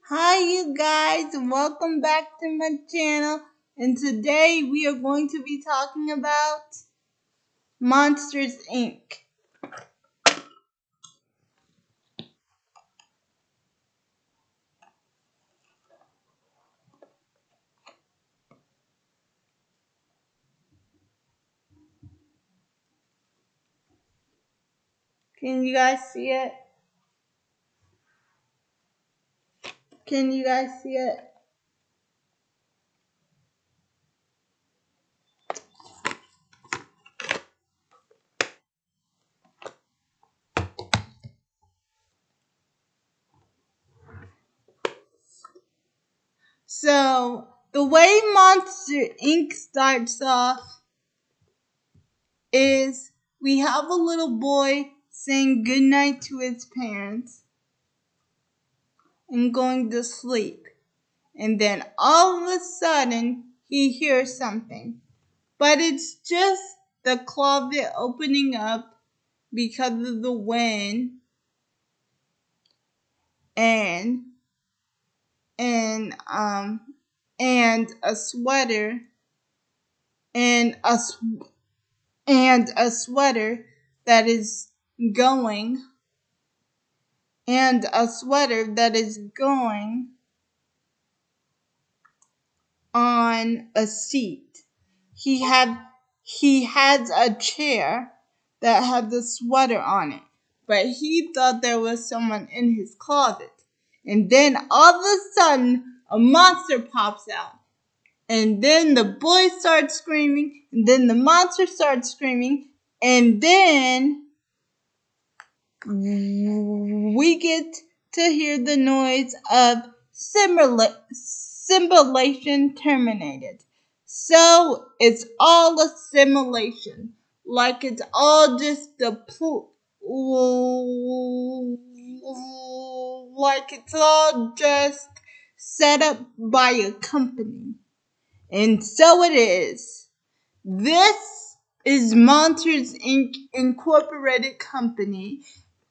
Hi you guys, welcome back to my channel, and today we are going to be talking about Monsters Inc. Can you guys see it? Can you guys see it? So, the way Monster Inc. starts off is we have a little boy saying goodnight to his parents and going to sleep. And then all of a sudden, he hears something. But it's just the closet opening up because of the wind and and um and a sweater and a sweater that is going and a sweater that is going on a seat. He had he had a chair that had the sweater on it, but he thought there was someone in his closet. And then all of a sudden, a monster pops out. And then the boy starts screaming, and then the monster starts screaming, and then we get to hear the noise of simulation terminated. So it's all a simulation, like it's all just like it's all just set up by a company. And so it is. This is Monsters Inc. Incorporated Company,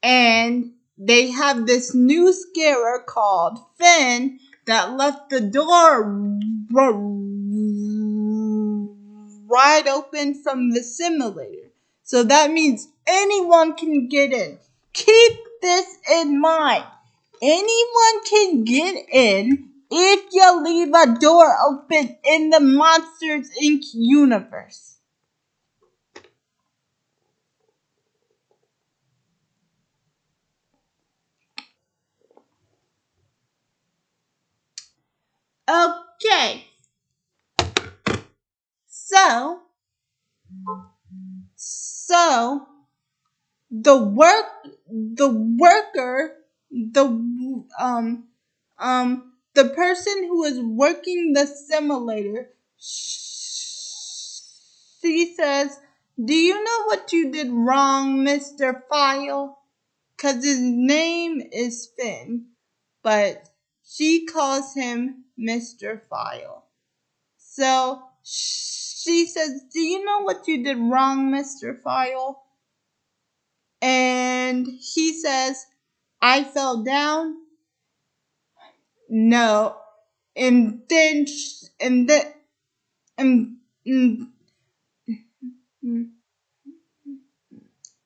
and they have this new scarer called Finn that left the door wide open from the simulator. So that means anyone can get in. Keep this in mind. Anyone can get in if you leave a door open in the Monsters Inc. universe. Okay, so so the worker the person who is working the simulator, she says, "Do you know what you did wrong, Mr. File?" Cause his name is Finn, but she calls him Mr. File. So she says, "Do you know what you did wrong, Mr. File?" And he says, "I fell down." No. And then, and then, and,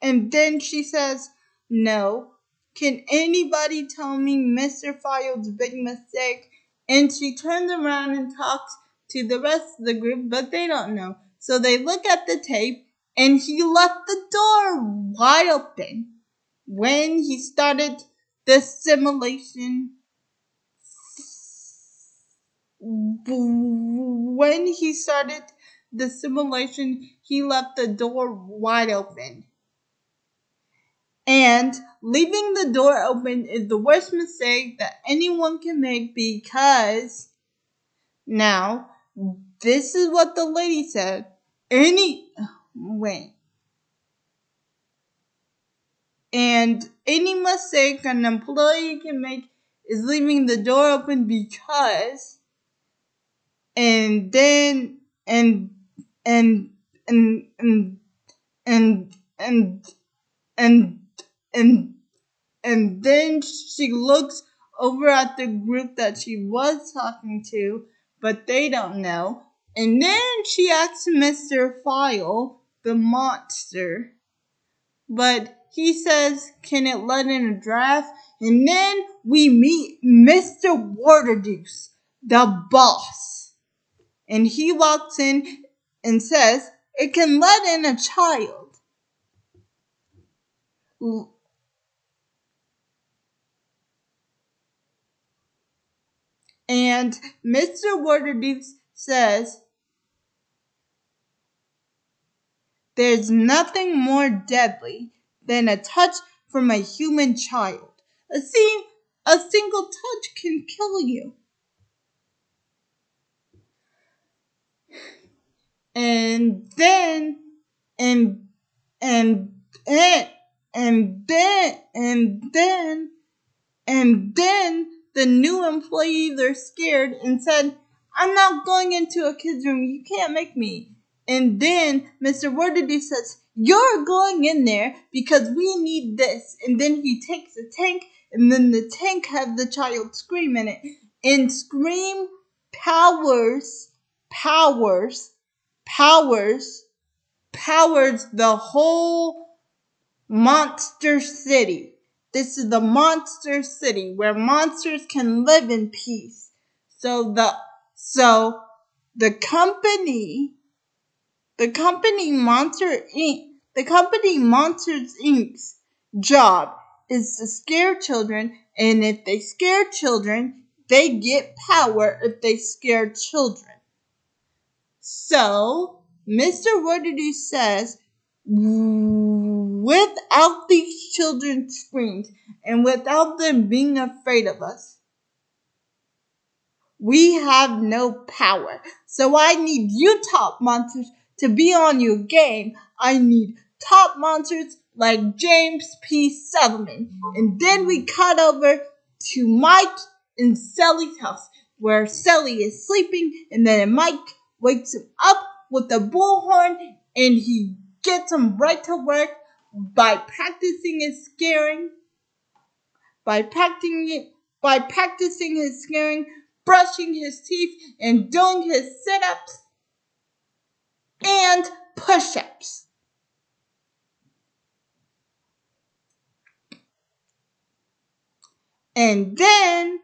and then she says, "No. Can anybody tell me Mr. File's big mistake?" And she turns around and talks to the rest of the group, but they don't know. So they look at the tape, and he left the door wide open when he started the simulation. When he started the simulation, he left the door wide open. And leaving the door open is the worst mistake that anyone can make, because now this is what the lady said. Any mistake an employee can make is leaving the door open, because and then and and and and and and and and then she looks over at the group that she was talking to, but they don't know. And then she asks Mr. File, the monster, but he says, can it let in a draft? And then we meet Mr. Waterdeuse, the boss. And he walks in and says, it can let in a child. And Mr. Waterdeuse says, there's nothing more deadly than a touch from a human child. A single touch can kill you. And then, and, and, and, and then, and then, and then the new employees are scared and said, I'm not going into a kid's room. You can't make me. And then Mr. Wordedy says, you're going in there because we need this. And then he takes a tank, and then the tank has the child Scream in it. And Scream powers the whole Monster City. This is the Monster City where monsters can live in peace. So the company Monsters Inc.'s job is to scare children, and if they scare children, they get power if they scare children. So Mr. Woodard says, without these children's screams and without them being afraid of us, we have no power. So I need you top monsters to be on your game. I need top monsters like James P. Sullivan. And then we cut over to Mike and Sally's house, where Sally is sleeping, and then Mike wakes him up with a bullhorn, and he gets him right to work by practicing his scaring, brushing his teeth, and doing his sit-ups and push-ups. And then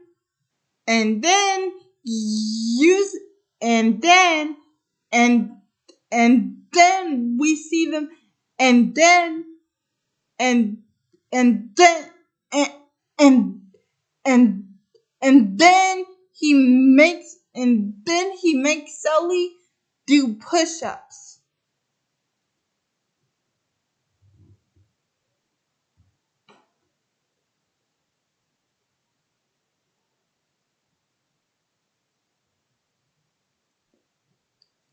we see them, and then he makes Sully do push-ups.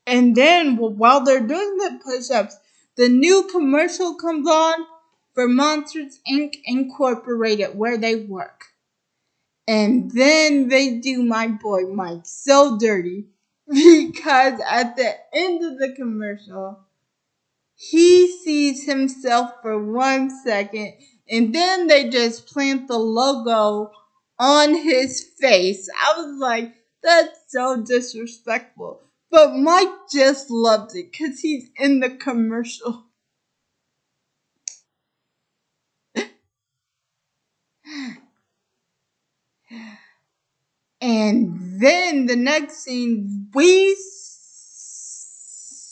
And then while they're doing the push-ups, the new commercial comes on for Monsters Inc. Incorporated, where they work. And then they do my boy Mike so dirty, because at the end of the commercial, he sees himself for 1 second, and then they just plant the logo on his face. I was like, that's so disrespectful. But Mike just loves it because he's in the commercial. And then the next scene, we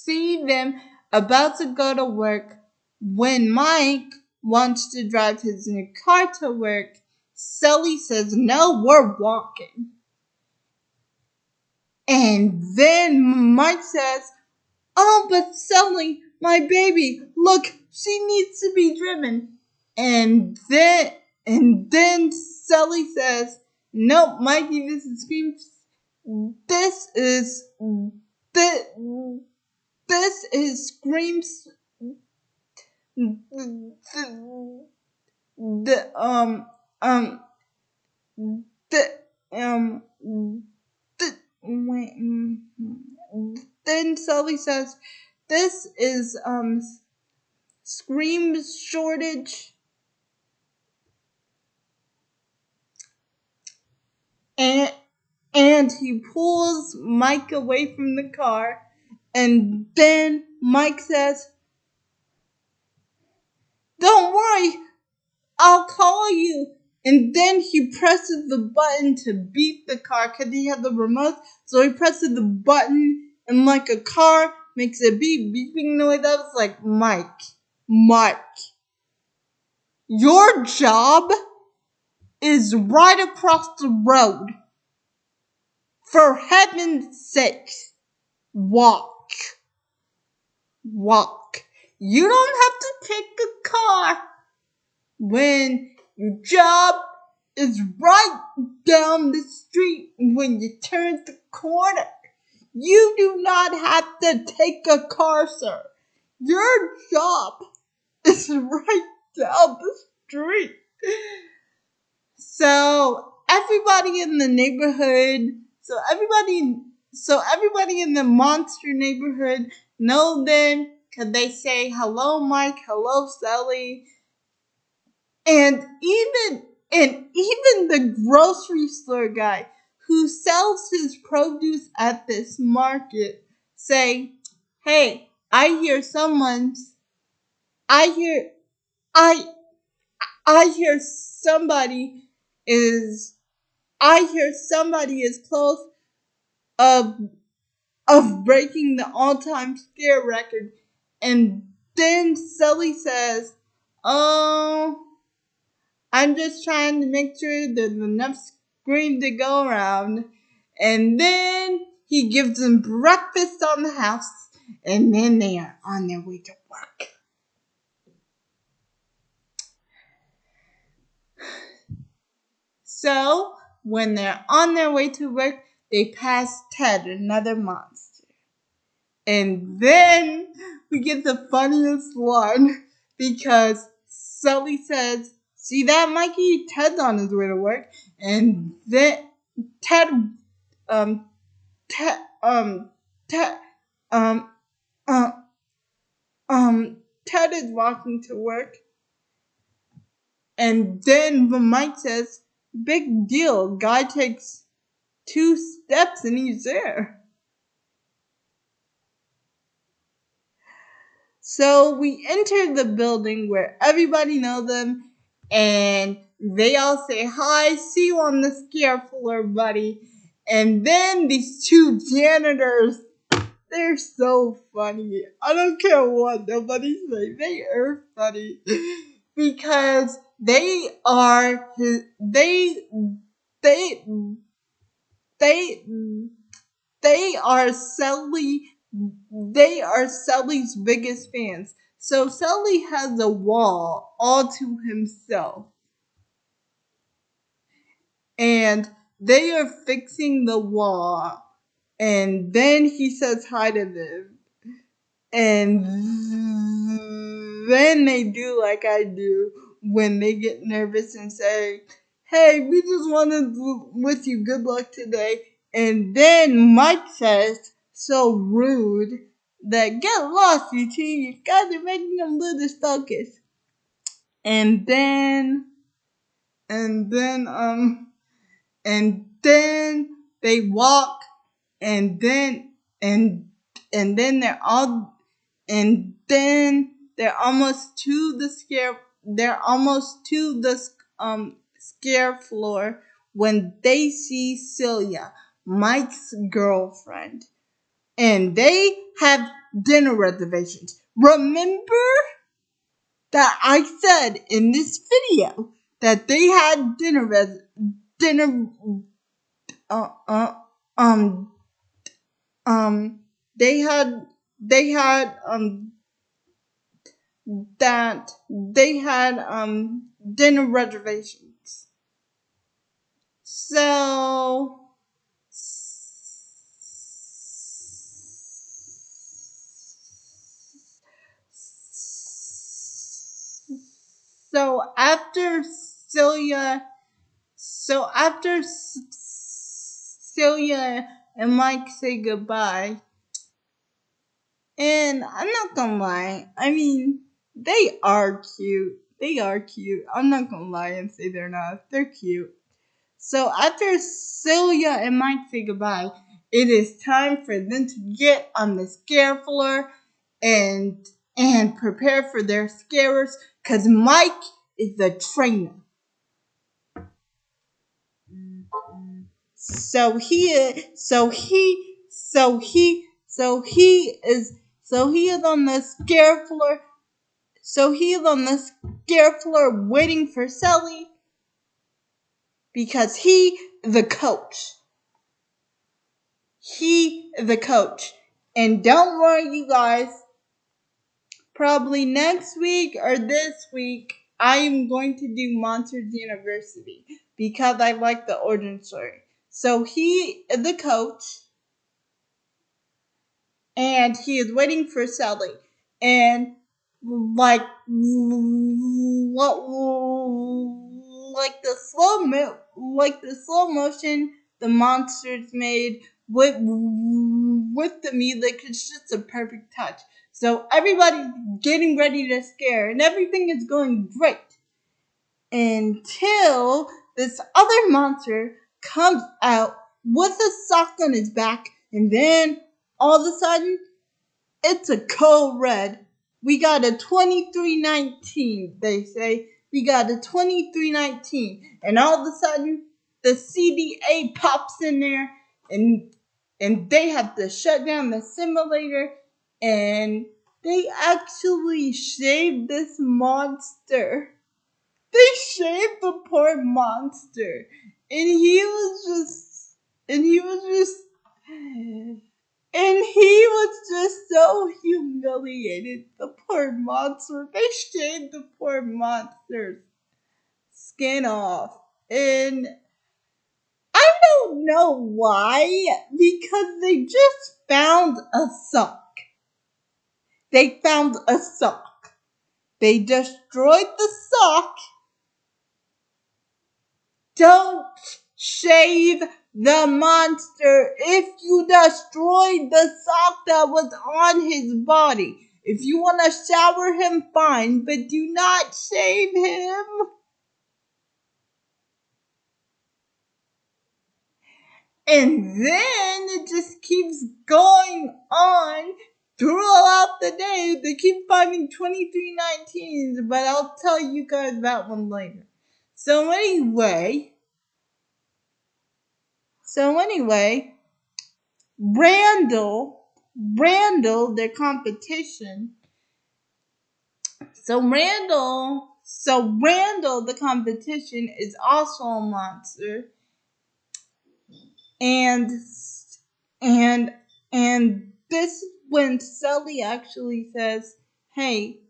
see them about to go to work when Mike wants to drive his new car to work. Sully says, no, we're walking. And then Mike says, oh, but Sully, my baby, look, she needs to be driven. And then Sully says, nope, Mikey, this is Scream's. This is Scream's. Then Sully says, this is Scream's shortage. and he pulls Mike away from the car, and then Mike says, "Don't worry, I'll call you." And then he presses the button to beep the car because he had the remote. So he presses the button, and like a car makes a beeping noise. I was like, Mike, your job is right across the road. For heaven's sake, walk. You don't have to take a car when your job is right down the street when you turn the corner. You do not have to take a car, sir. Your job is right down the street. So everybody in the neighborhood, so everybody in the monster neighborhood know them because they say, "Hello, Mike. Hello, Sally." And even the grocery store guy who sells his produce at this market say, "Hey, I hear I I hear is somebody is close of breaking the all-time scare record." And then Sully says, "Oh, I'm just trying to make sure there's enough scream to go around." And then he gives them breakfast on the house, and then they are on their way to work. So, when they're on their way to work, they pass Ted, another monster. And then we get the funniest line because Sully says, "See that, Mikey? Ted's on his way to work." And then Ted, Ted, Ted, um, uh, Ted is walking to work. And then Mike says, "Big deal. Guy takes 2 steps and he's there." So we enter the building where everybody knows them, and they all say, "Hi, see you on the scare floor, buddy." And then these 2 janitors, they're so funny. I don't care what nobody say, they are funny because they are they are Sully's biggest fans. So Sully has a wall all to himself, and they are fixing the wall. And then he says hi to them, and then they do like I do when they get nervous and say, "Hey, we just wanted to wish you good luck today." And then Mike says, so rude, that, "Get lost, you two. You guys are making them lose their focus." And then, and then, and then they walk, and then, and then they're all, and then they're almost to the scare floor when they see Celia, Mike's girlfriend, and they have dinner reservations. Remember that I said in this video that they had dinner uh, uh, um they had that they had dinner reservations. So so after Celia Celia and Mike say goodbye, and I'm not gonna lie, I mean, they are cute. I'm not gonna lie and say they're not. They're cute. So after Celia and Mike say goodbye, it is time for them to get on the scare floor and prepare for their scarers, because Mike is the trainer. So he is on the scare floor. So he is on the scare floor waiting for Sully, because he the coach. He the coach. And don't worry, you guys. Probably next week or this week, I am going to do Monsters University, because I like the origin story. So he is the coach, and he is waiting for Sally. And like the slow motion the monsters made with the music, it's just a perfect touch. So everybody's getting ready to scare, and everything is going great until this other monster comes out with a sock on his back, and then all of a sudden it's a code red. We got a 2319, they say. We got a 2319. And all of a sudden, the CDA pops in there, and they have to shut down the simulator, and they actually shaved this monster. They shaved the poor monster. And he was just so humiliated. The poor monster. They shaved the poor monster's skin off. And I don't know why. Because they just found a sock. They found a sock. They destroyed the sock. Don't shave the monster if you destroyed the sock that was on his body. If you want to shower him, fine, but do not shave him. And then it just keeps going on throughout the day. They keep finding 2319s, but I'll tell you guys that one later. So anyway, Randall, their competition. So Randall, the competition, is also a monster, and this is when Sully actually says, "Hey,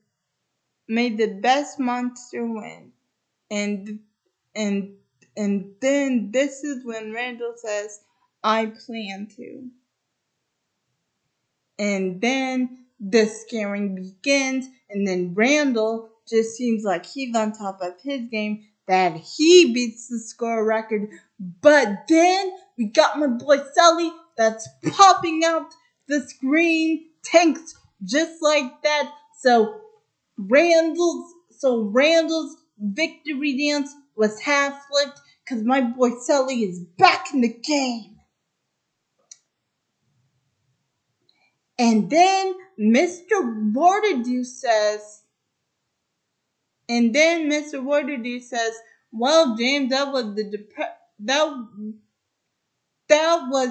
may the best monster win," and and then this is when Randall says, "I plan to." And then the scaring begins, and then Randall just seems like he's on top of his game, that he beats the score record. But then we got my boy Sully that's popping out the screen tanks just like that. So Randall's victory dance was half flipped, because my boy Sully is back in the game. And then Mr. Wardadew says, "Well, James, that was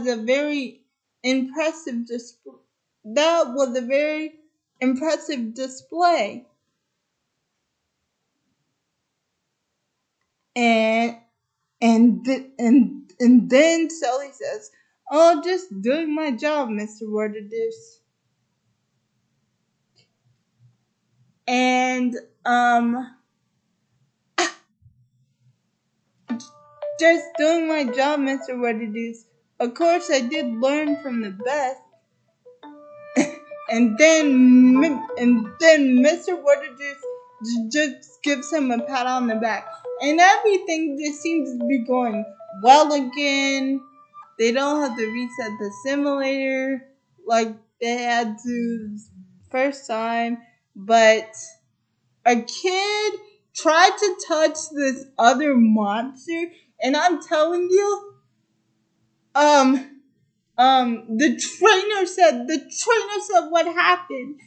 a very impressive display. That was a very impressive display." And then Sully says, "Oh, just doing my job, Mr. Wardadew." And just doing my job, Mr. Wardadew. Of course, I did learn from the best. And then Mr. Wardadew just gives him a pat on the back, and everything just seems to be going well again. They don't have to reset the simulator like they had to first time, but a kid tried to touch this other monster, And I'm telling you, the trainer said what happened.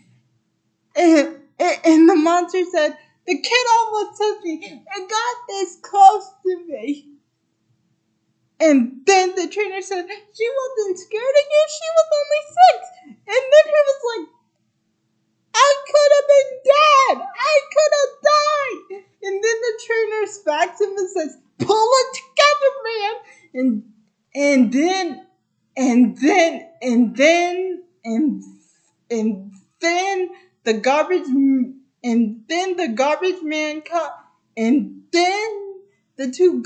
And the monster said, the kid almost took me and got this close to me. And then the trainer said, she wasn't scared of you, she was only 6. And then he was like, I could have been dead. I could have died. And then the trainer smacks him and says, pull it together, man. And then and then and then and then the garbage and then the garbage man cut, and then the two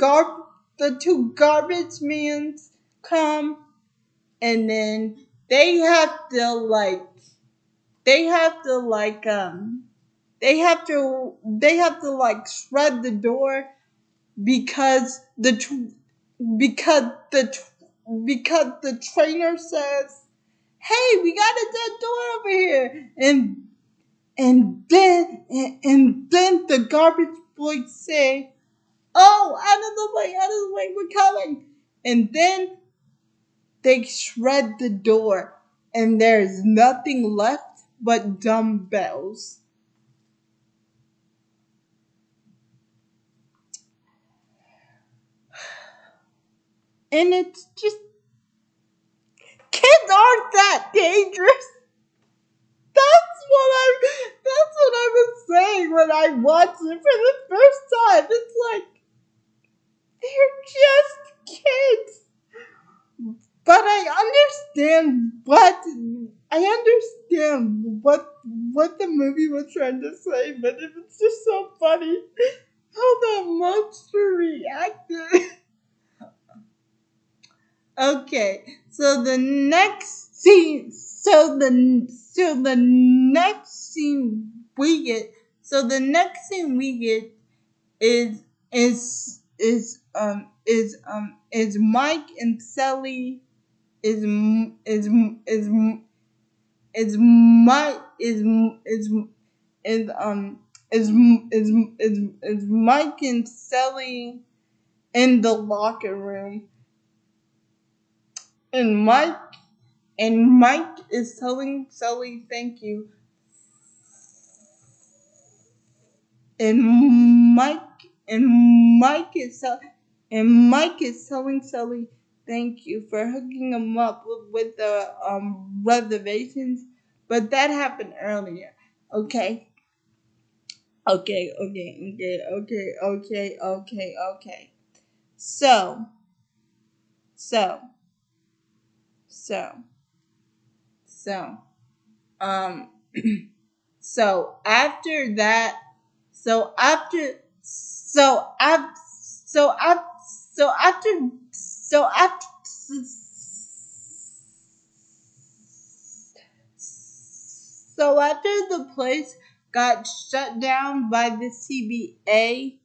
garbage mans come, and then they have to like they have to like they have to like shred the door because because the because the trainer says, hey, we got a dead door over here. And then the garbage boys say, oh, out of the way, we're coming. And then they shred the door, and there's nothing left but dumbbells. And it's just, kids aren't that dangerous. That's what I was saying when I watched it for the first time. It's like, they're just kids. But I understand what the movie was trying to say, but it was just so funny how that monster reacted. Okay, so the next scene we get is Mike and Sally is is Mike is is Mike and Sally in the locker room, and Mike is telling Sally thank you, and Mike Mike is telling Sally thank you for hooking him up with the reservations, but that happened earlier. Okay. Okay. So so so so um so after that so after so after so after so after so after so after the place got shut down by the CBA,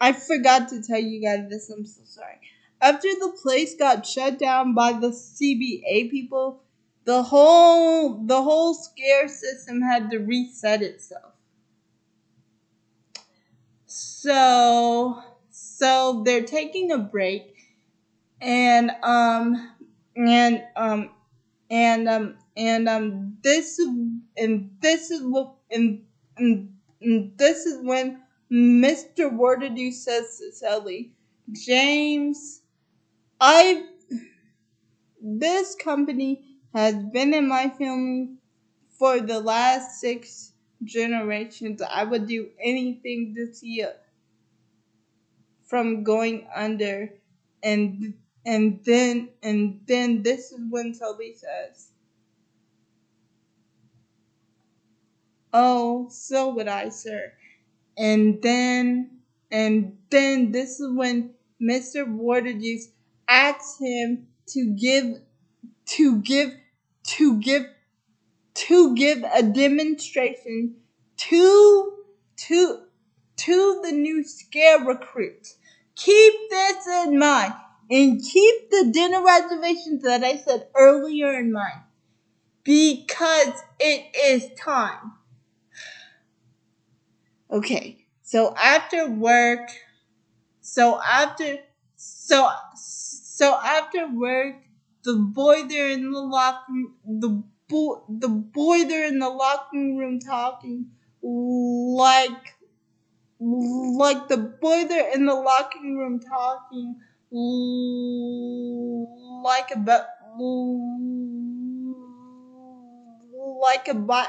I forgot to tell you guys this, I'm so sorry. After the place got shut down by the CBA people, the whole scare system had to reset itself. So they're taking a break, and and this is what and this is when Mr. Wardadu says to Sally, James, I this company has been in my family for the last 6 generations. I would do anything to see it from going under. And then this is when Toby says, oh, so would I, sir. And then this is when Mr. Waterjuice asks him to give a demonstration to to to the new scare recruits. Keep this in mind, and keep the dinner reservations that I said earlier in mind, because it is time. Okay, so after work, So after work, the boy there in the boy there in the locker room talking like the boy there in the locker room talking like about like about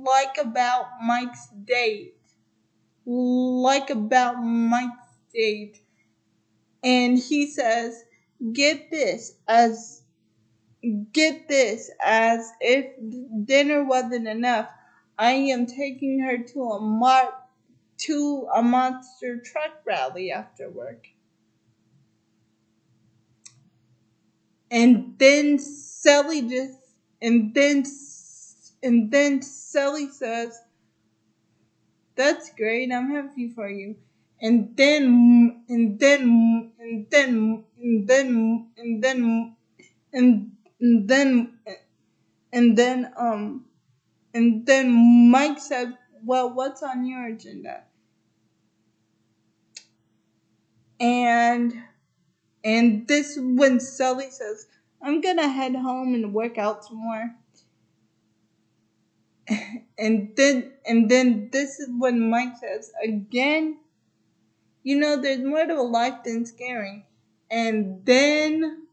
like about Mike's date. Like about Mike's date. And he says, get this as if dinner wasn't enough. I am taking her to a monster truck rally after work. And then Sally says, "That's great. I'm happy for you." And then and then and then and then and then and then and then and then Mike said, "Well, what's on your agenda?" And this is when Sully says, "I'm gonna head home and work out some more." And then this is when Mike says, "Again, there's more to a life than scaring." And then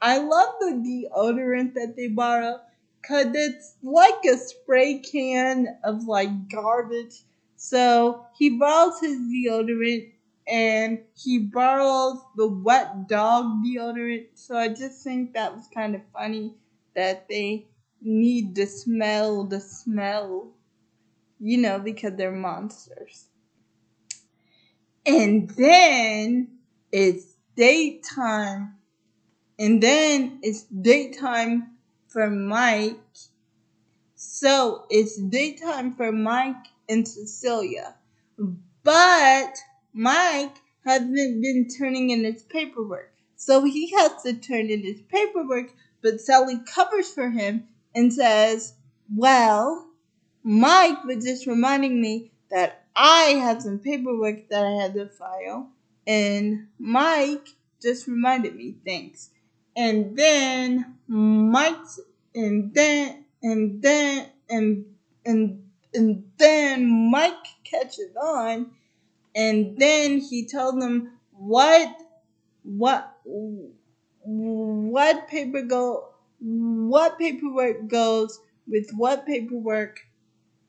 I love the deodorant that they borrow, cause it's like a spray can of like garbage. So he borrows his deodorant and he borrows the wet dog deodorant. So I just think that was kind of funny that they need to smell the smell, because they're monsters. And then it's daytime. And then it's daytime for Mike. So it's daytime for Mike and Cecilia. But Mike hasn't been turning in his paperwork. So he has to turn in his paperwork, but Sally covers for him and says, "Well, Mike was just reminding me that I had some paperwork that I had to file, and Mike just reminded me, thanks." And then Mike's and then Mike catches on, and then he told them what what paperwork goes with what paperwork.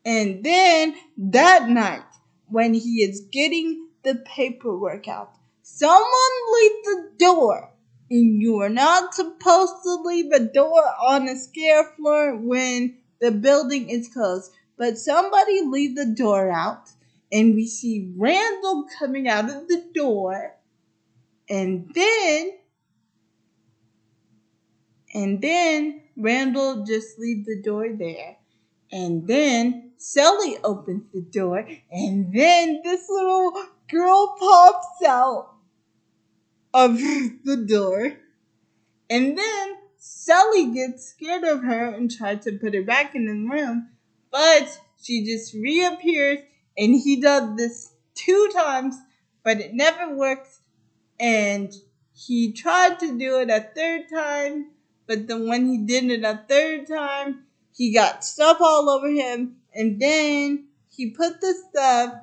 And then that night, when he is getting the paperwork out, someone leaves the door. And you are not supposed to leave a door on a scare floor when the building is closed. But somebody leaves the door out, and we see Randall coming out of the door. And then Randall just leaves the door there. And then Sally opens the door, and then this little girl pops out of the door. And then Sally gets scared of her and tries to put her back in the room, but she just reappears, and he does this 2 times, but it never works. And he tried to do it a 3rd time, but then when he did it a 3rd time, he got stuff all over him, and then he put the stuff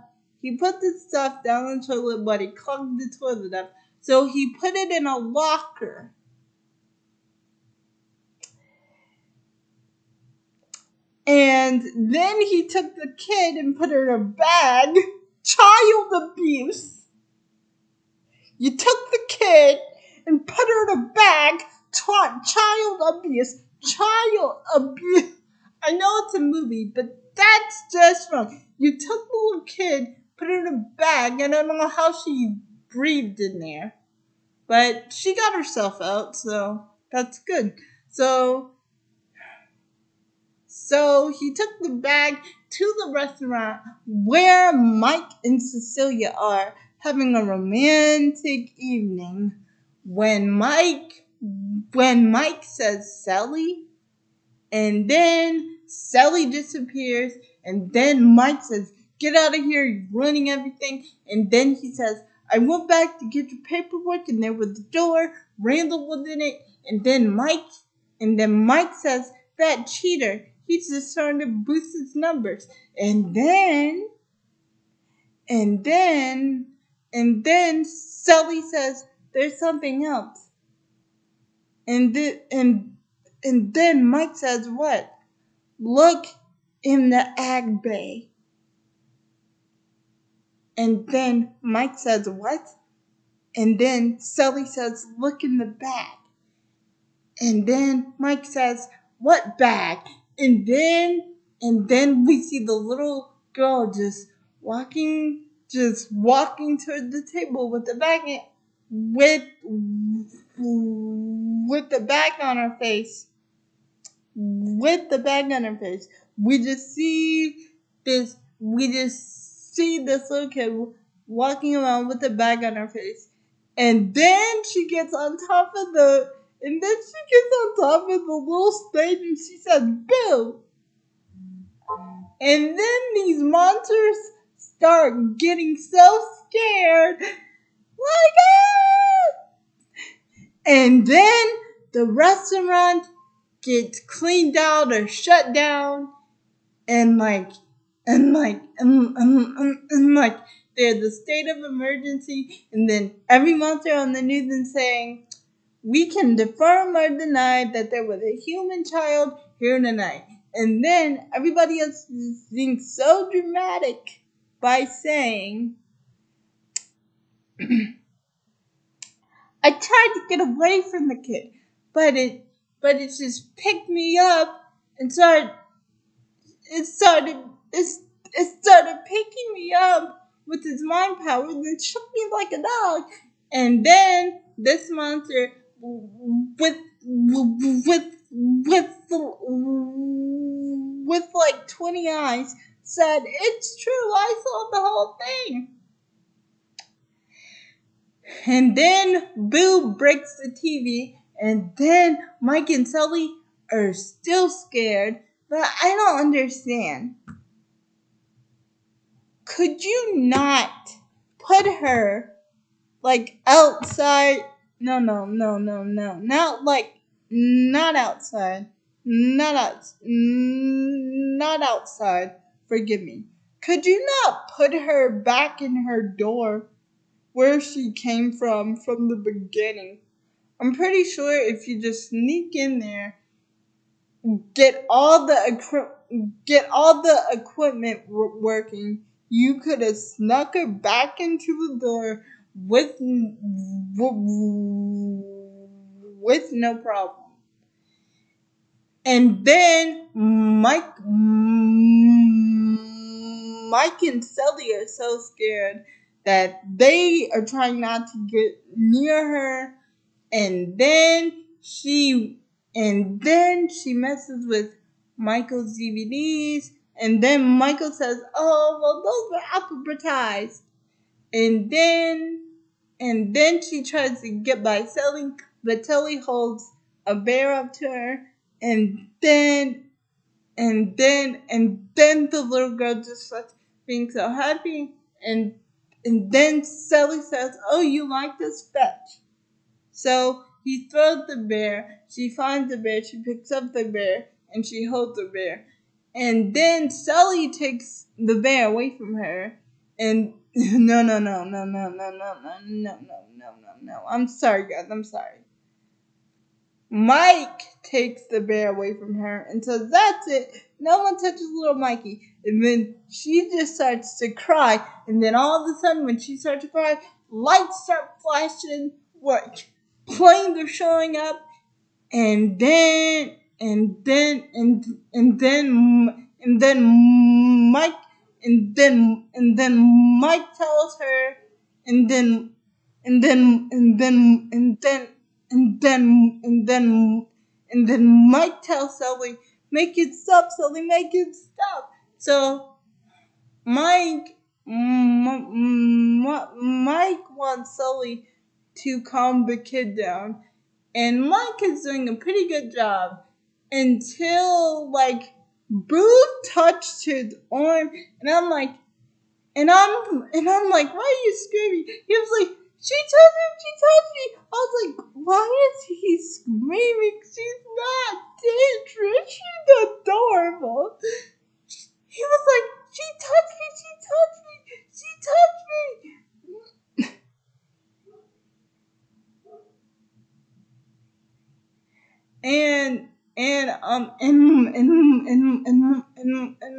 down the toilet, but he clogged the toilet up. So he put it in a locker. And then he took the kid and put her in a bag. Child abuse. You took the kid and put her in a bag. Child abuse. Child abuse. I know it's a movie, but that's just wrong. You took the little kid, put her in a bag, and I don't know how she breathed in there. But she got herself out, so that's good. So he took the bag to the restaurant where Mike and Cecilia are having a romantic evening. When Mike says Sally, and then Sally disappears, And then Mike says, "Get out of here, you're ruining everything." And then he says, "I went back to get your paperwork and there was the door, Randall was in it." And then Mike says, "That cheater, he's just trying to boost his numbers." And then and then Sully says, "There's something else." And then Mike says, "What?" "Look in the ag bay." And then Mike says, "What?" And then Sully says, "Look in the bag." And then Mike says, "What bag?" And then we see the little girl just walking toward the table with the bag with the bag on her face. With the bag on her face. We just see this little kid walking around with the bag on her face. And then she gets on top of the little stage and she says, "Boo!" And then these monsters start getting so scared. Like, ah! And then the restaurant gets cleaned out or shut down, and they're the state of emergency, and then every monster on the news is saying, "We can confirm or deny that there was a human child here tonight." And then everybody else is being so dramatic by saying, "I tried to get away from the kid, but it just picked me up and it started picking me up with its mind power and then shook me like a dog." And then this monster with like 20 eyes said, "It's true, I saw the whole thing." And then Boo breaks the TV, and then Mike and Sully are still scared, but I don't understand. Could you not put her like outside? No, not outside. Not outside. Forgive me. Could you not put her back in her door where she came from the beginning? I'm pretty sure if you just sneak in there, get all the equipment working, you could have snuck her back into the door with no problem. And then Mike and Sully are so scared that they are trying not to get near her, and then she messes with Michael's DVDs, and then Michael says, "Oh, well, those were alphabetized." And then she tries to get by Sully, but Sully holds a bear up to her, and then the little girl just starts being so happy, and then Sully says, "Oh, you like this? Fetch." So he throws the bear, she finds the bear, she picks up the bear, and she holds the bear. And then Sully takes the bear away from her, and no. I'm sorry, guys, I'm sorry. Mike takes the bear away from her and says, "That's it. No one touches little Mikey." And then she just starts to cry. And then all of a sudden, when she starts to cry, lights start flashing. What? Planes are showing up. And then Mike Mike tells her, and then and then and then and then and then and then and then Mike tells Sully, "Make it stop, Sully, make it stop." So Mike Mike wants Sully to calm the kid down, and Mike is doing a pretty good job until Boo touched his arm, and I'm like, why are you screaming? He was like, she touched me, she touched me. I was like, why is he screaming? She's not dangerous. She's adorable. He was like, she touched me, she touched me, she touched me. And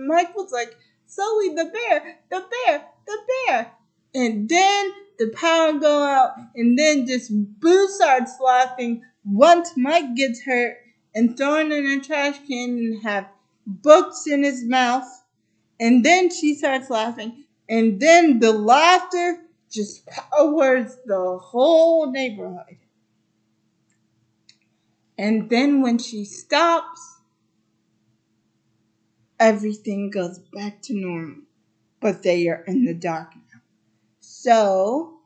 Mike was like, Sully, the bear, the bear, the bear. And then the power go out, and then just Boo starts laughing once Mike gets hurt and thrown in a trash can and have books in his mouth. And then she starts laughing, and then the laughter just powers the whole neighborhood. And then when she stops, everything goes back to normal. But they are in the dark now. So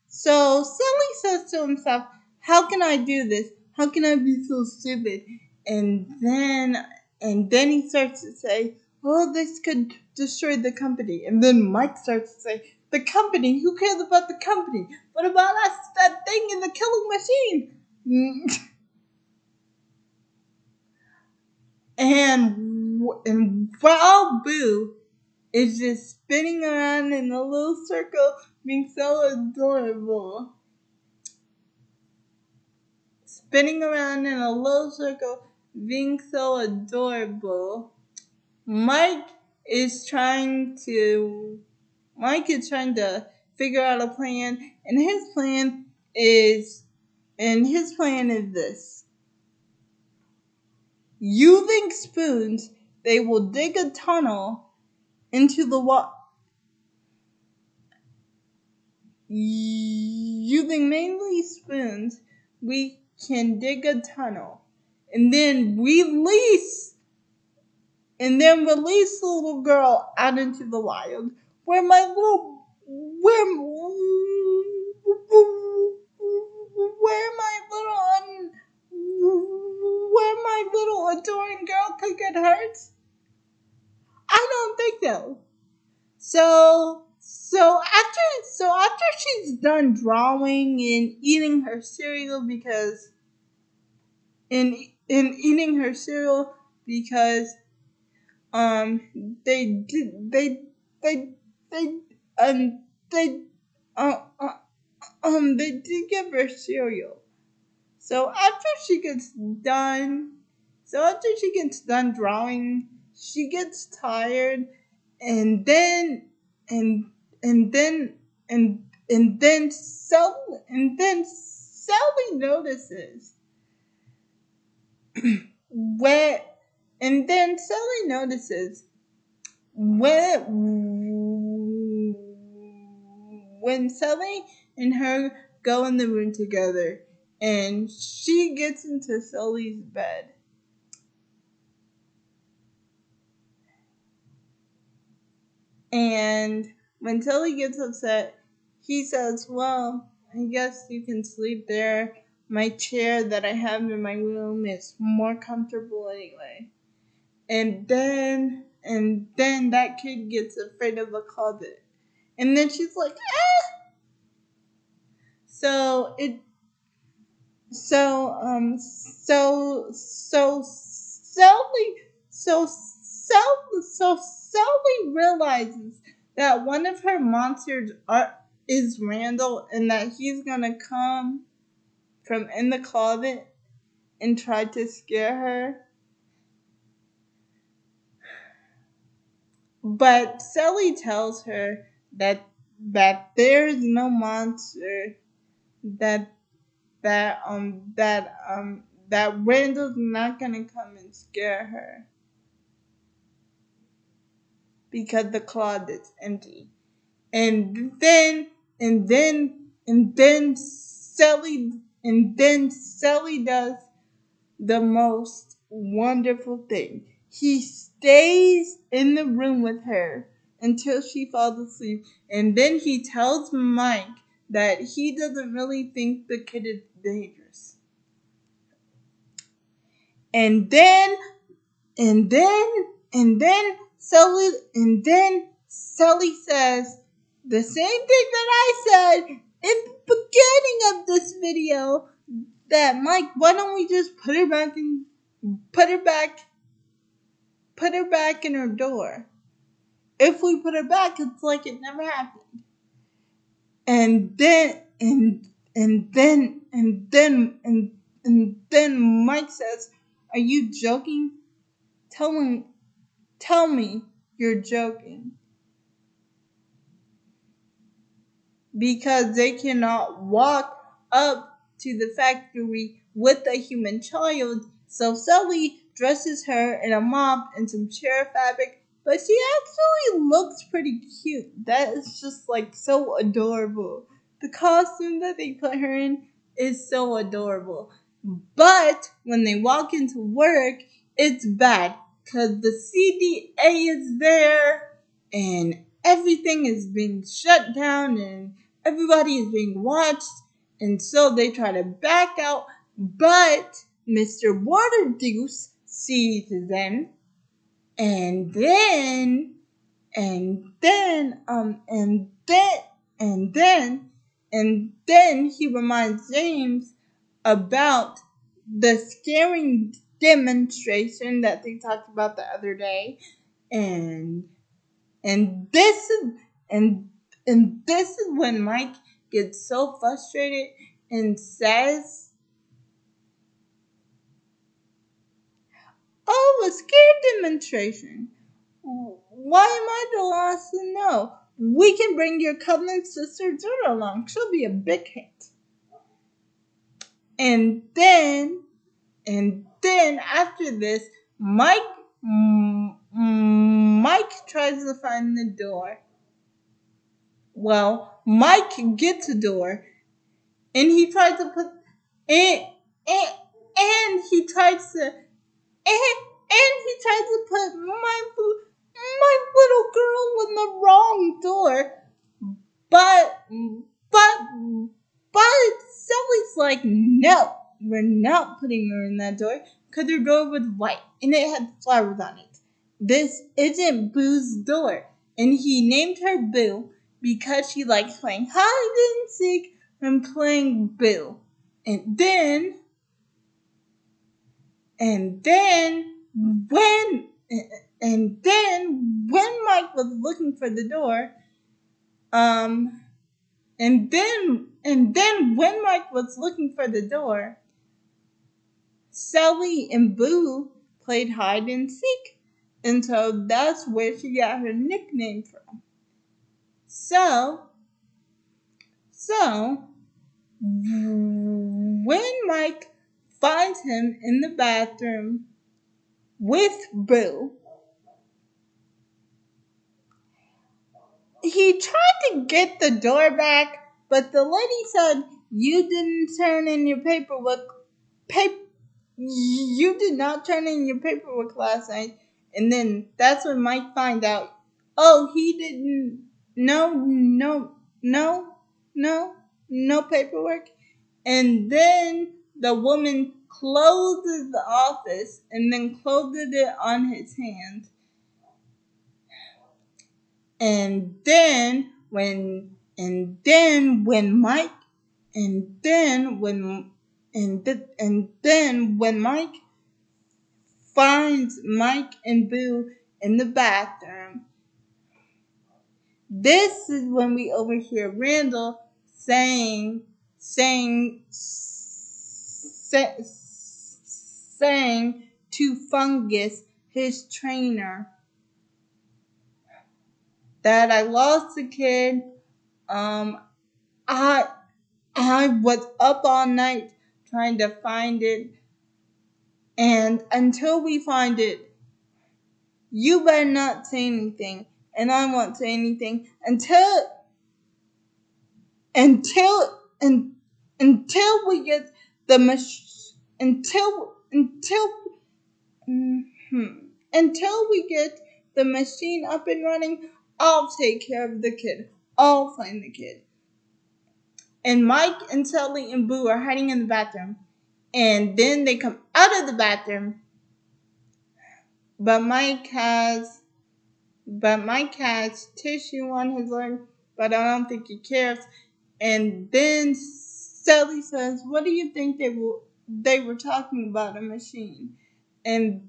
Sully says to himself, how can I do this? How can I be so stupid? And then he starts to say, oh, this could destroy the company. And then Mike starts to say, the company? Who cares about the company? What about us, that thing in the killing machine? And while Boo is just spinning around in a little circle, being so adorable. Spinning around in a little circle, being so adorable. Mike is trying to figure out a plan, and his plan is this. Using spoons, they will dig a tunnel into the wall. Using mainly spoons, we can dig a tunnel and then release the little girl out into the wild where my little adoring girl could get hurt. I don't think so. So after she's done drawing and eating her cereal because um they did they um they uh, uh, they did give her cereal. So after she gets done drawing, she gets tired, and then and and then Sally notices where and then Sally notices when Sally and her go in the room together, and she gets into Sully's bed. And when Sully gets upset, he says, well, I guess you can sleep there. My chair that I have in my room is more comfortable anyway. And then that kid gets afraid of the closet. And then she's like, ah! So it so so so Sally so Sally realizes that one of her monsters is Randall, and that he's gonna come from in the closet and try to scare her. But Sally tells her that there's no monster, that that Randall's not gonna come and scare her because the closet's empty. And then Sally does the most wonderful thing. He stays in the room with her until she falls asleep, and then he tells Mike that he doesn't really think the kid is dangerous. And then Sully says the same thing that I said in the beginning of this video, that Mike, why don't we just put her back in her door? If we put her back, it's like it never happened. And then Mike says, "Are you joking? Tell me you're joking." Because they cannot walk up to the factory with a human child, so Sully dresses her in a mop and some chair fabric, but she actually looks pretty cute. That is just like so adorable. The costume that they put her in is so adorable. But when they walk into work, it's bad because the CDA is there and everything is being shut down and everybody is being watched, and so they try to back out, but Mr. Waterdeuse sees them, and then he reminds James about the scaring demonstration that they talked about the other day, and this is when Mike gets so frustrated and says, "Oh, a scare demonstration. Why am I the last to know? We can bring your cousin sister Zura along. She'll be a big hit." And then after this, Mike tries to find the door. Well, Mike gets a door, and he tries to put and he tries to put my little girl in the wrong door, but Sully's like, "No, we're not putting her in that door because her door was white and it had flowers on it. This isn't Boo's door." And he named her Boo because she likes playing hide and seek and playing Boo. And then when Mike was looking for the door, when Mike was looking for the door, Sully and Boo played hide and seek, and so that's where she got her nickname from. So when Mike finds him in the bathroom with Boo, he tried to get the door back, but the lady said, "You didn't turn in your paperwork. You did not turn in your paperwork last night." And then that's when Mike finds out, oh, he didn't. No paperwork. And then the woman closes the office and then closes it on his hand. And then when Mike finds Mike and Boo in the bathroom, this is when we overhear Randall saying to Fungus, his trainer, that I lost a kid. I was up all night trying to find it, and until we find it, you better not say anything, and I won't say anything until we get the until we get the machine up and running. I'll take care of the kid. I'll find the kid. And Mike and Sully and Boo are hiding in the bathroom. And then they come out of the bathroom. but Mike has tissue on his leg, but I don't think he cares. And then Sally says, "What do you think they were talking about a machine?" And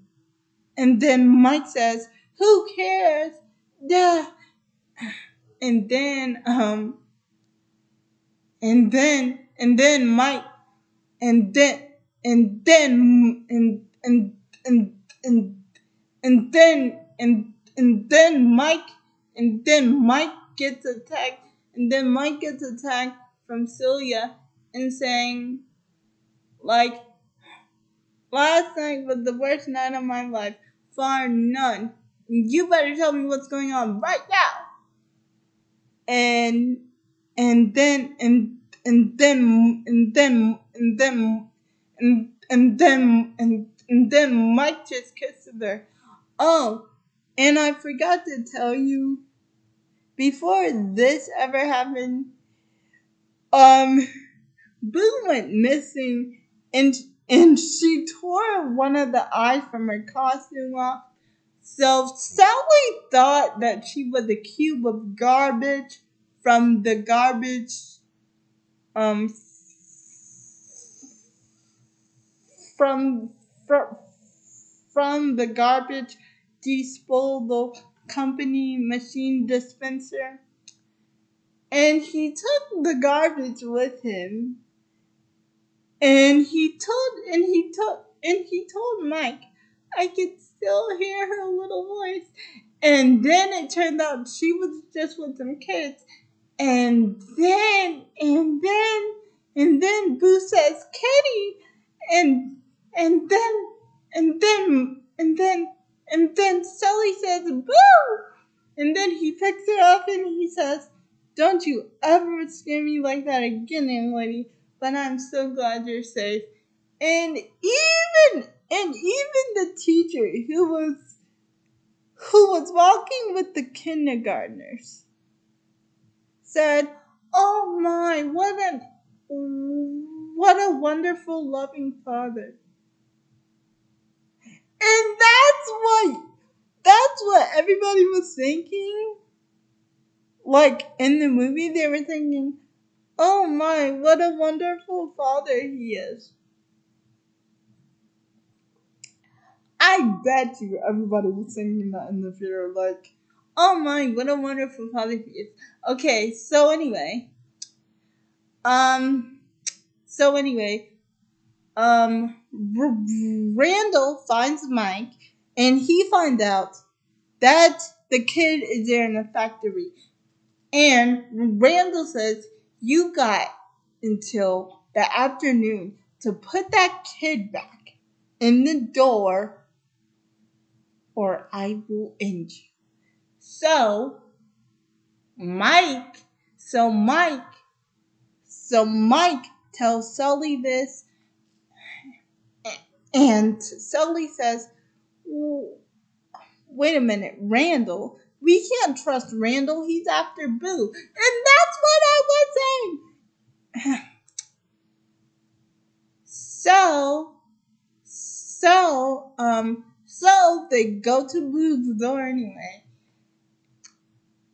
and then Mike says, "Who cares?" Yeah. And then and then Mike and then and then and then Mike gets attacked, and then Mike gets attacked from Celia and saying, like, "Last night was the worst night of my life, far none. You better tell me what's going on right now." And and then and then and then and then and then Mike just kisses her. Oh, and I forgot to tell you, before this ever happened, um, Boo went missing, and she tore one of the eyes from her costume off. So Sally thought that she was a cube of garbage from the garbage um from from from the garbage disposal company machine dispenser, and he took the garbage with him, and he told Mike, "I could still hear her little voice." And then it turned out she was just with some kids. And then Boo says, "Kitty," and and then and then and then and then Sully says, "Boo," and then he picks her up and he says, "Don't you ever scare me like that again, young lady. But I'm so glad you're safe." And even the teacher who was walking with the kindergartners said, "Oh my, what a wonderful, loving father." And that's what everybody was thinking. Like in the movie, they were thinking, "Oh my, what a wonderful father he is." I bet you everybody was thinking that in the theater, like, "Oh my, what a wonderful father he is." Okay, um, so anyway, Randall finds Mike, and he finds out that the kid is there in the factory. And Randall says, "You got until the afternoon to put that kid back in the door, or I will end you." So Mike, so Mike, so Mike tells Sully this, and Sully says, "Wait a minute, Randall. We can't trust Randall. He's after Boo." And that's what I was saying. So they go to Boo's door anyway.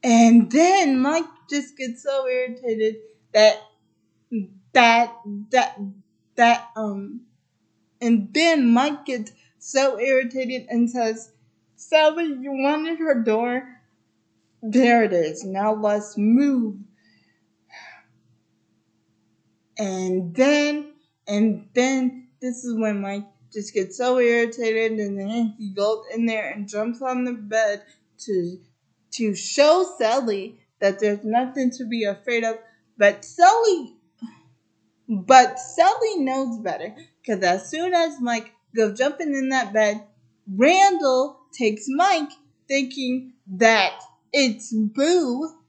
And then Mike just gets so irritated that that that that and then Mike gets so irritated and says, "Sally, you wanted her door? There it is. Now let's move." And then this is when Mike just gets so irritated, and then he goes in there and jumps on the bed to show Sally that there's nothing to be afraid of. But Sally knows better, because as soon as Mike goes jumping in that bed, Randall takes Mike, thinking that it's Boo.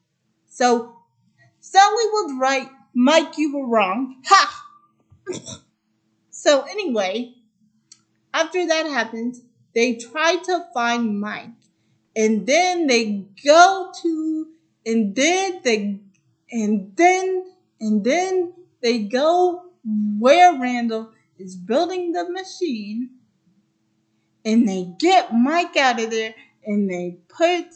So Sally was right. Mike, you were wrong. Ha! So anyway, after that happens, they try to find Mike. And then they go to and then they and then they go where Randall is building the machine, and they get Mike out of there, and they put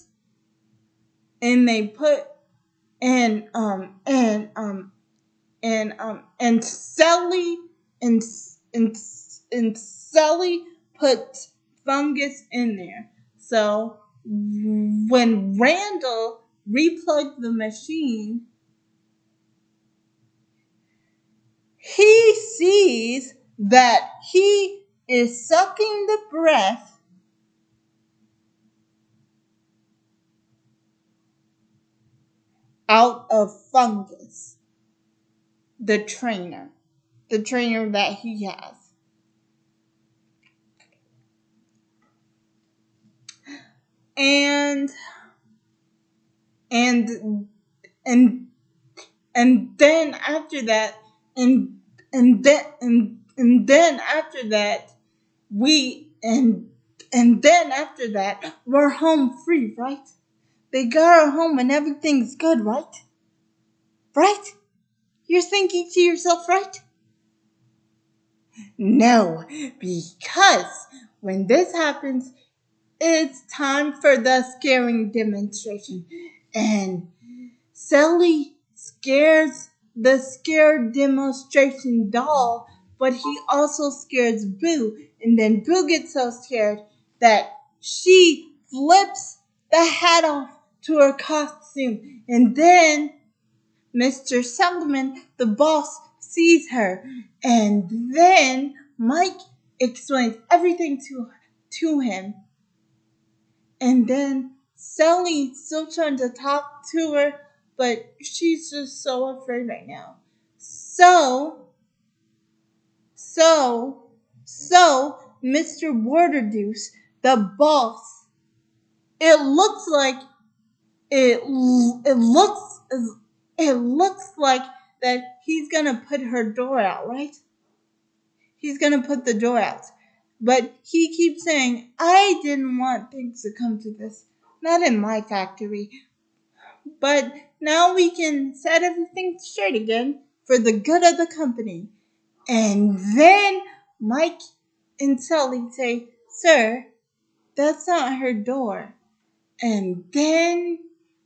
and Sally and Sally put Fungus in there. So when Randall replugged the machine, he sees that he is sucking the breath out of Fungus, the trainer that he has. And and and and then after that and then after that we and then after that we're home free, right? They got her home and everything's good, right? Right? You're thinking to yourself, right? No, because when this happens, it's time for the scaring demonstration. And Sally scares the scare demonstration doll, but he also scares Boo. And then Boo gets so scared that she flips the hat off to her costume. And then Mr. Solomon, the boss, sees her. And then Mike explains everything to him. And then Sally's still trying to talk to her, but she's just so afraid right now. So, Mr. Waterdeuse, the boss, it looks like it looks like that he's gonna put her door out, right? He's gonna put the door out. But he keeps saying, I didn't want things to come to this. Not in my factory. But now we can set everything straight again for the good of the company. And then Mike and Sally say, Sir, that's not her door. And then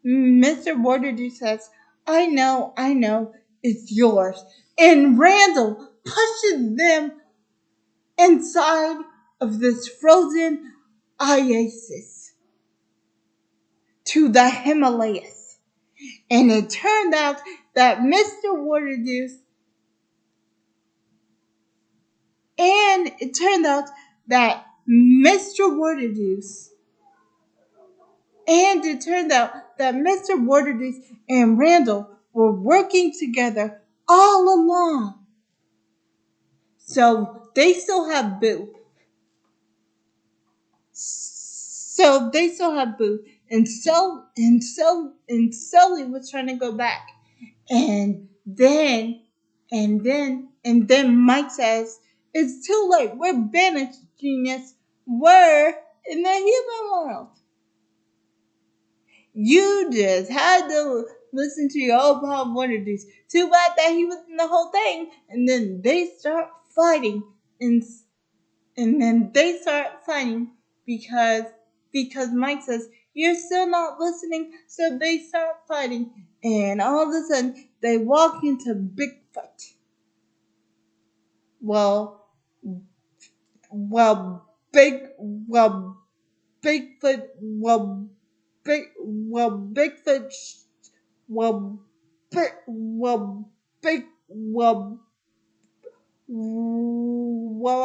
Mr. Waterdew says, I know, it's yours. And Randall pushes them inside of this frozen oasis to the Himalayas. And it turned out that Mr. Waterdew and Randall were working together all along. So they still have Boo. And Sully was trying to go back. And then Mike says, it's too late. We're banished, genius. We're in the human world. You just had to listen to your old Bob Waterdew. Too bad that he was in the whole thing. And then they start fighting. And then they start fighting because Mike says, you're still not listening. So they start fighting. And all of a sudden, they walk into Bigfoot. Well, Bigfoot, Bigfoot,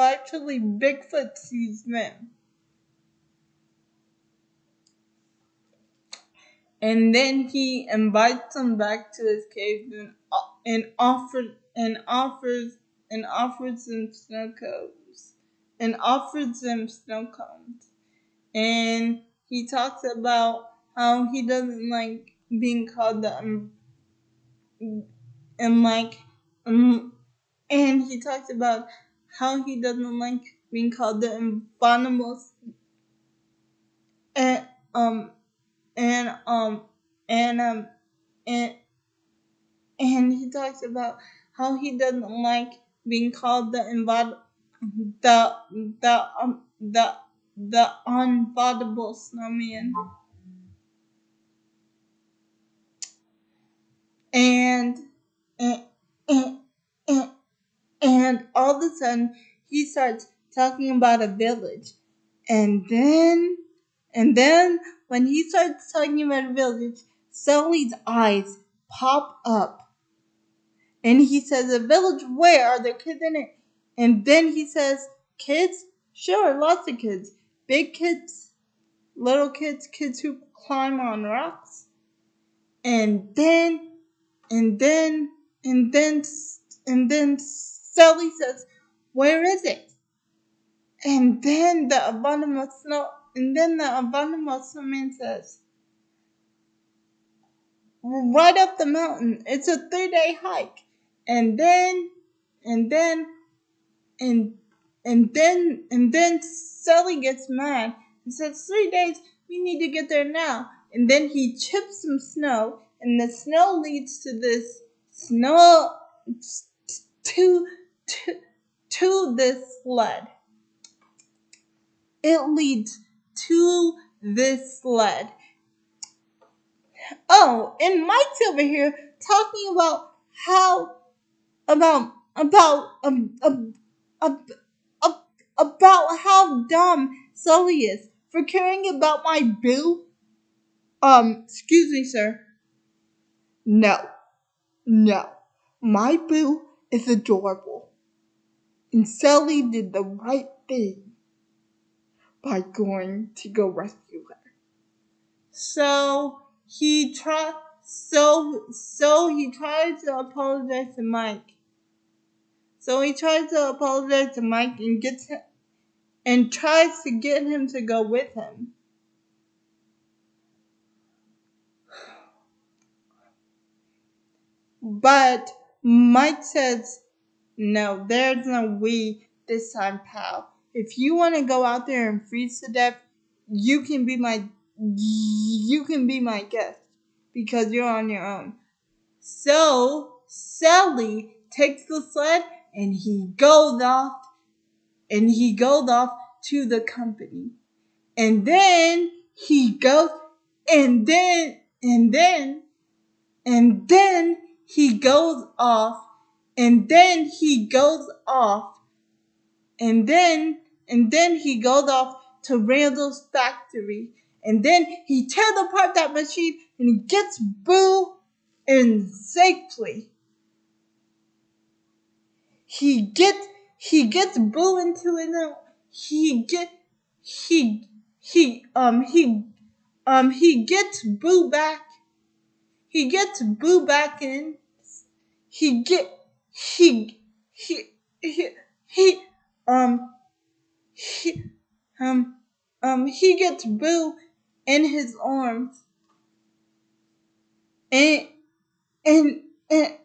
actually, Bigfoot sees them. And then he invites them back to his cave and offers them snow cones. And offers them snow cones. And he talks about how he doesn't like being called and he talks about how he doesn't like being called the Abominable and and and and and he talks about how he doesn't like being called the the unbottable snowman. And and, and, and and all of a sudden he starts talking about a village. And then when he starts talking about a village, Sully's eyes pop up. And he says, a village where? Are there kids in it? And then he says, kids? Sure, lots of kids. Big kids, little kids, kids who climb on rocks. And then, and then, and then, and then Sally says, where is it? And then the abominable snowman says, right up the mountain. It's a 3-day hike. And then, and then, and then Sally gets mad and says, 3 days, we need to get there now. And then he chips some snow, and the snow leads to this snow to this sled. It leads to this sled. Oh, and Mike's over here talking about how about how dumb Sully is for caring about my boo. Excuse me, sir. No. My boo is adorable. And Sully did the right thing by going to go rescue her. So he tried to apologize to Mike. So he tries to apologize to Mike and tries to get him to go with him. But Mike says, no, there's no we this time, pal. If you want to go out there and freeze to death, you can be my guest because you're on your own. So Sally takes the sled and he goes off to the company. And then he goes and then he goes off and then he goes off to Randall's factory. And then he tears apart that machine and he gets Boo in safely. He gets Boo into his own. He gets Boo back. He gets Boo back in. He gets Boo in his arms. And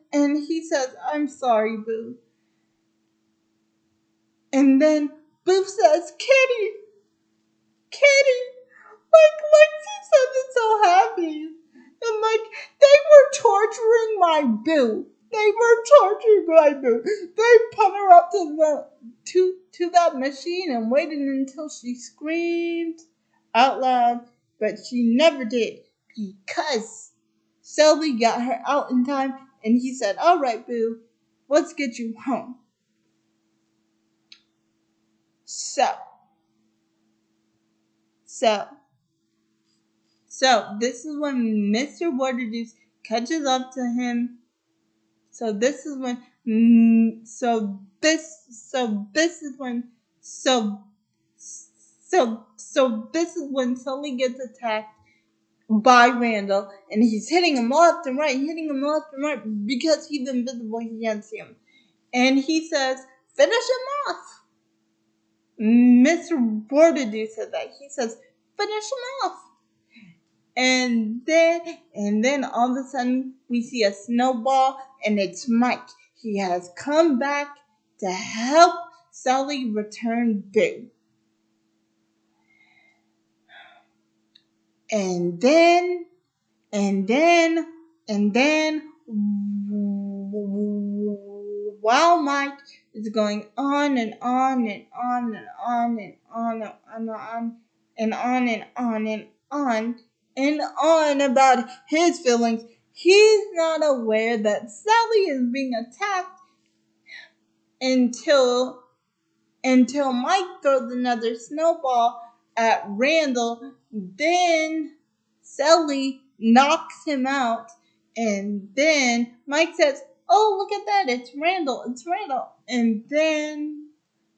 he says, I'm sorry, Boo. And then Boo says, Kitty, like she sounded so happy. And like, they were torturing my Boo. They put her up to that machine and waited until she screamed out loud, but she never did because Sally got her out in time and he said, all right, Boo, let's get you home. So this is when Mr. Waterdew catches up to him. So this is when Sully gets attacked by Randall, and he's hitting him left and right, because he's invisible, he can't see him. And he says, finish him off. Mr. Waterdew said that. He says, finish him off. And then all of a sudden we see a snowball, and it's Mike. He has come back to help Sully return Boo. And then while Mike is going on and on and on and on and on and on and on and on and on and on about his feelings. He's not aware that Sally is being attacked until Mike throws another snowball at Randall. Then Sally knocks him out, and then Mike says, "Oh, look at that! It's Randall! It's Randall!" And then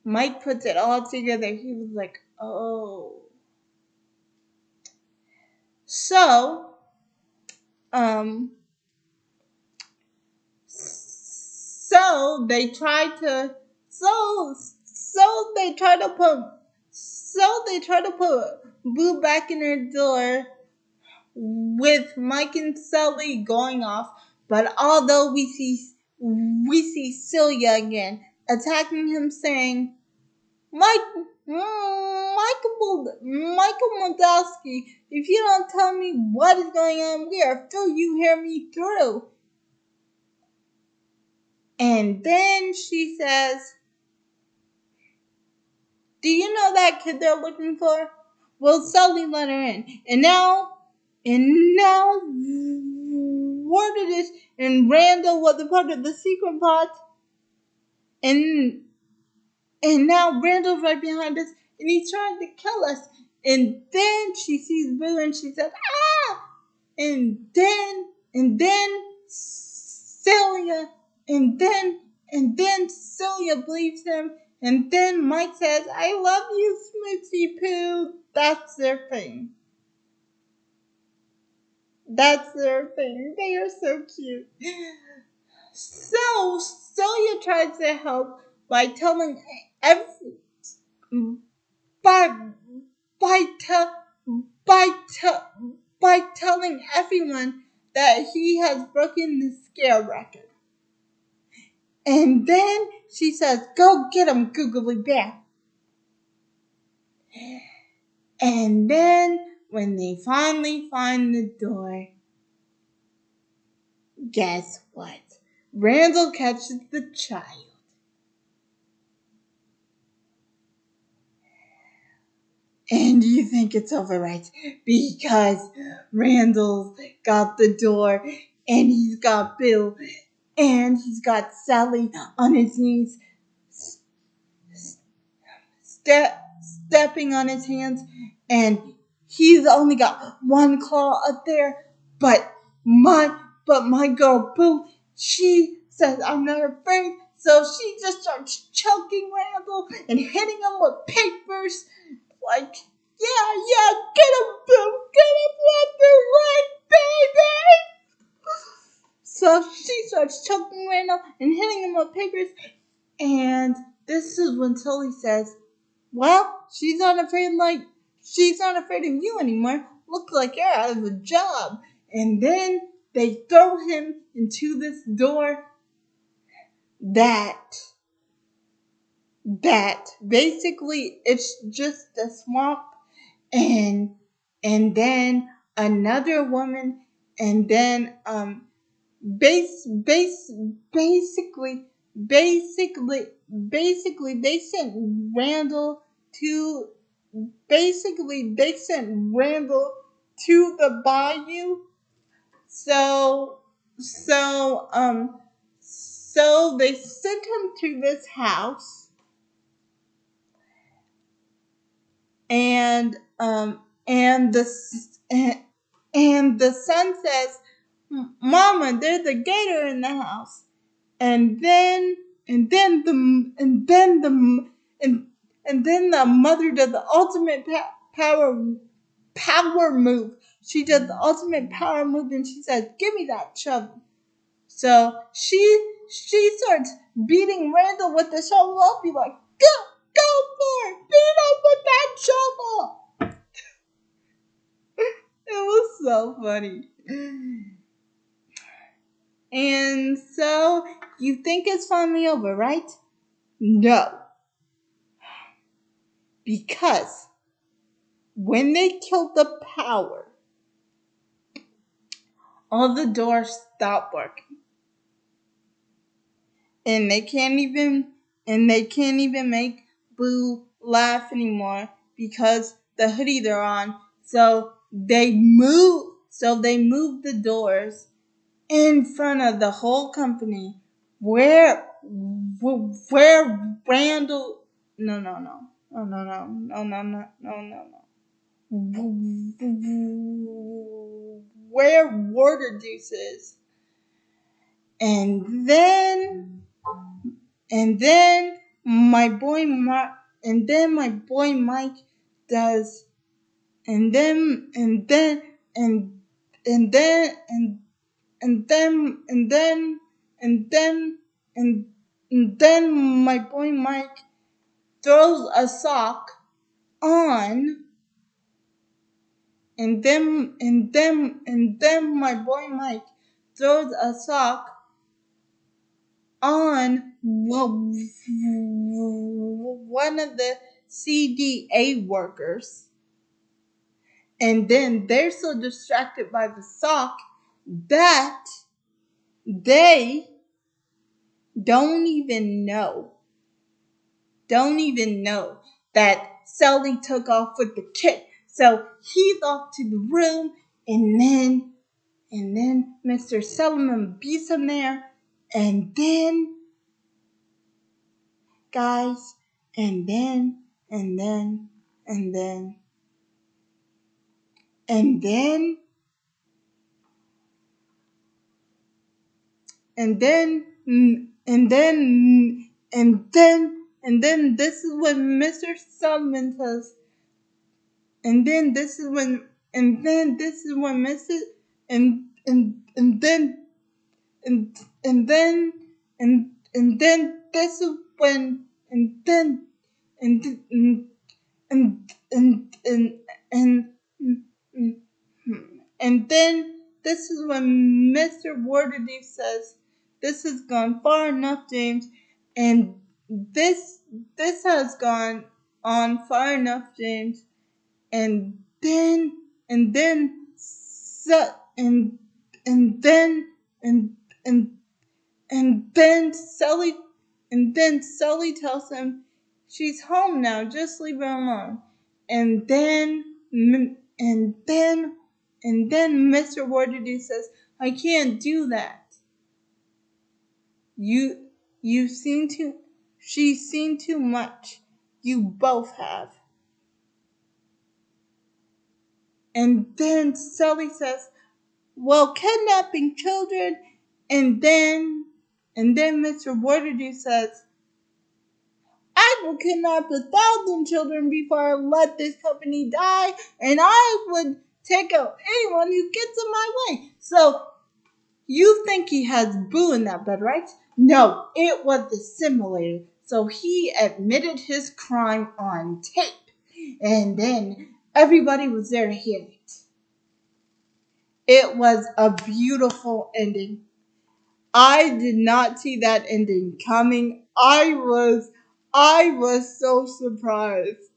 Mike puts it all together. He was like, "Oh." So, um, so they tried to, so they tried to put Boo back in her door with Mike and Sally going off. But although we see Celia again attacking him, saying, Michael Moldowski, if you don't tell me what is going on where, till you hear me through. And then she says, do you know that kid they're looking for? Well, Sally let her in. And now, word it is, and Randall was a part of the secret plot. And now Randall's right behind us, and he's trying to kill us. And then she sees Boo, and she says, "Ah!" And then Celia, and then Celia believes him. And then Mike says, "I love you, Smoochie Poo." That's their thing. That's their thing. They are so cute. So Celia tries to help by telling by by telling everyone that he has broken the scale record. And then she says, "Go get him, Googly Bear." And then when they finally find the door, guess what? Randall catches the child. And you think it's over, right? Because Randall got the door, and he's got Bill, and he's got Sally on his knees, stepping on his hands, and he's only got one claw up there. But my girl Boo, she says, "I'm not afraid." So she just starts choking Randall and hitting him with papers. Like, yeah, get him, Boo, get him left and right, baby. So she starts choking Randall and hitting him with papers. And this is when Tully says, "Well, she's not afraid of you anymore. Looks like you're out of a job." And then they throw him into this door that basically it's just a swamp, and then another woman, and then basically they sent Randall to the bayou. So they sent him to this house, and the son says, "Mama, there's a gator in the house." And then the mother does the ultimate power move. She does the ultimate power move, and she says, "Give me that shovel." So she starts beating Randall with the shovel. I'll be like, go for it, beat him with that shovel. It was so funny. And so you think it's finally over, right? No. Because when they killed the power, all the doors stop working. And they can't even make Boo laugh anymore because the hoodie they're on. So they moved the doors in front of the whole company where Randall where Water Deuce is. And then my boy Mike does and then and then and and then and then and then and then and then my boy Mike throws a sock on and then my boy Mike throws a sock on one of the CDA workers. And then they're so distracted by the sock that they don't even know that Sully took off with the kid. So he's off to the room, and then Mr. Solomon beats him there, and then guys, and then and then and then and then and then and then and then this is when Mr. Solomon says, and then this is when Mrs. and then and then and then this is when and and and and then this is when Mr. Waterdeep says, "This has gone far enough, James," and this has gone on far enough, James, and then so and and and then Sully tells him she's home now, just leave her alone. And then Mr. Waterdeep says, "I can't do that. You you've seen too she's seen too much. You both have." And then Sully says, "Well, kidnapping children," and then Mr. Waterdeep says, "I will kidnap 1,000 children before I let this company die, and I would take out anyone who gets in my way." So, you think he has Boo in that bed, right? No, it was the simulator. So he admitted his crime on tape, and then everybody was there to hear it. It was a beautiful ending. I did not see that ending coming. I was so surprised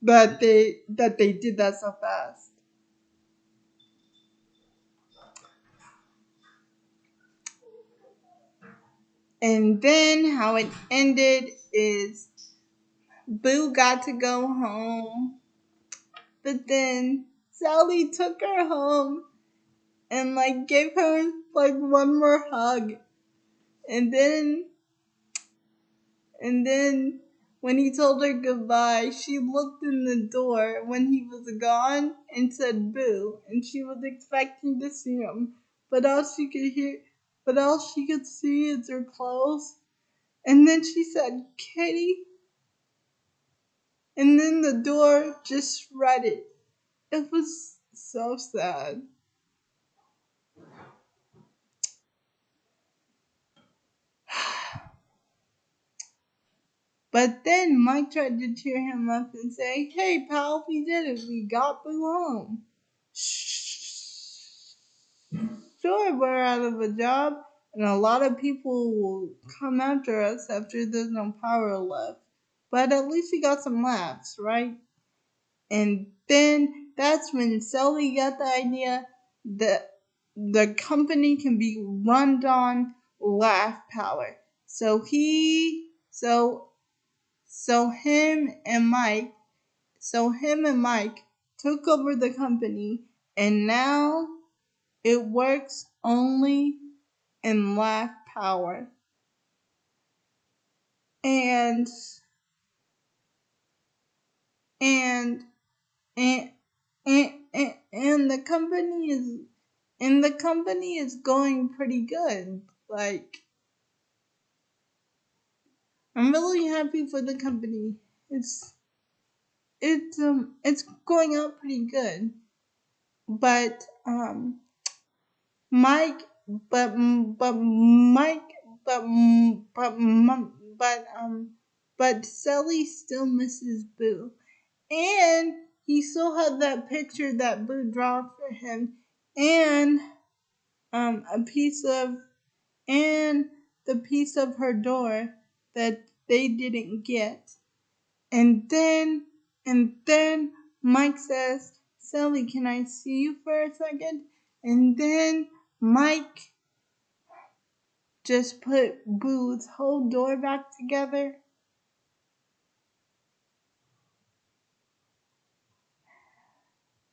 that they did that so fast. And then how it ended is Boo got to go home, but then Sally took her home and gave her one more hug. And then And then when he told her goodbye, she looked in the door when he was gone and said "Boo," and she was expecting to see him, but all she could see is her clothes. And then she said "Kitty," and then the door just shredded. It was so sad. But then Mike tried to cheer him up and say, "Hey pal, we did it. We got Boo home." Sure, we're out of a job, and a lot of people will come after us after there's no power left. But at least we got some laughs, right? And then that's when Sully got the idea that the company can be run on laugh power. So So him and Mike took over the company, and now it works only in Laugh Power. And and and and the company is going pretty good. Like, I'm really happy for the company. It's going out pretty good. But Mike, but Mike, but but Sully still misses Boo, and he still had that picture that Boo draw for him, and a piece of and the piece of her door that they didn't get. And then Mike says, Sally, can I see you for a second? And then Mike just put Boo's whole door back together.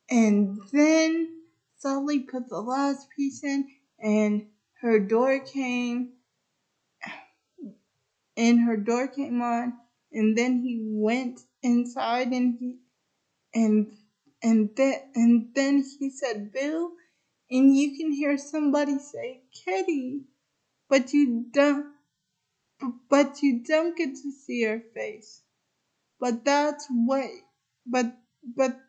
And then Sally put the last piece in, and her door came on, and then he went inside, and then he said, Boo, and you can hear somebody say, Kitty, but you don't get to see her face. But that's what but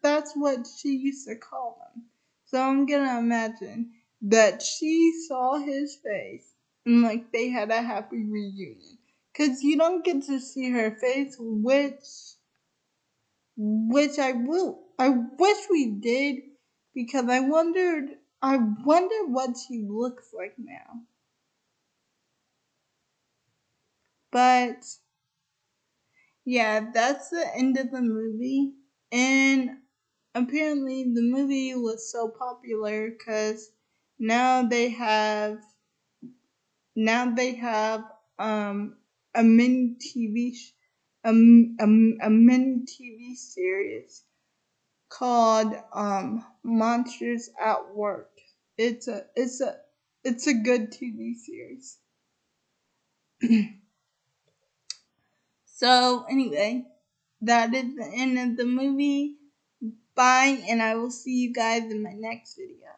that's what she used to call him. So I'm gonna imagine that she saw his face and like they had a happy reunion. 'Cause you don't get to see her face, which I wish we did, because I wonder what she looks like now. But yeah, that's the end of the movie. And apparently the movie was so popular because now they have um a mini TV a mini TV series called Monsters at Work. It's a good TV series. So anyway, that is the end of the movie. Bye, and I will see you guys in my next video.